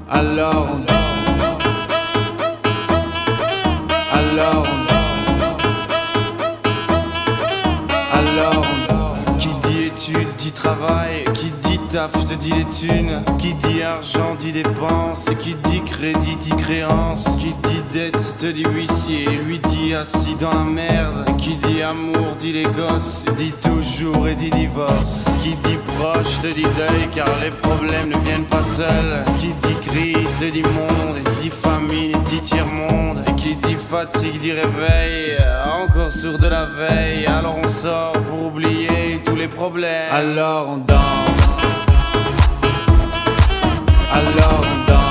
Alors on danse. Alors on danse. Alors on danse. Qui dit études dit travail, qui dit taf te dit les thunes, qui dit argent dit dépense, qui dit crédit dit créance, qui dit dette te dit huissier, lui dit assis dans la merde, qui dit amour dit les gosses, dit toujours et dit divorce, qui dit proche te dit deuil car les problèmes ne viennent pas seuls, qui dit crise te dit monde, dit famine dit tiers-monde, et qui dit fatigue dit réveil, encore sourd de la veille, alors on sort pour oublier tous les problèmes. Alors on danse. Alors on danse.